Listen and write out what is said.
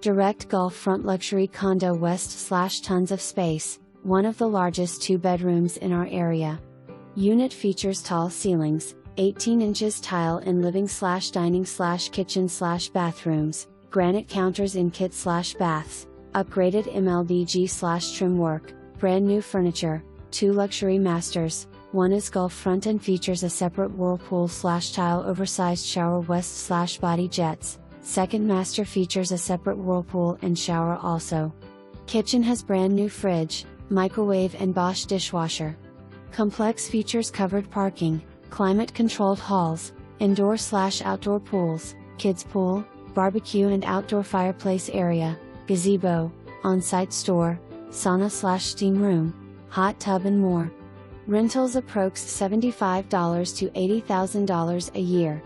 Direct Gulf front luxury condo west / tons of space, one of the largest 2-bedrooms in our area. Unit features tall ceilings, 18 inches tile in living / dining / kitchen / bathrooms, granite counters in kit / baths, upgraded mldg / trim work, brand new furniture, 2 luxury masters. One is Gulf front and features a separate whirlpool / tile oversized shower west / body jets. Second master features a separate whirlpool and shower also. Kitchen has brand new fridge, microwave and Bosch dishwasher. Complex features covered parking, climate controlled halls, indoor / outdoor pools, kids pool, barbecue and outdoor fireplace area, gazebo, on-site store, sauna / steam room, hot tub and more. Rentals approx $75,000 to $80,000 a year.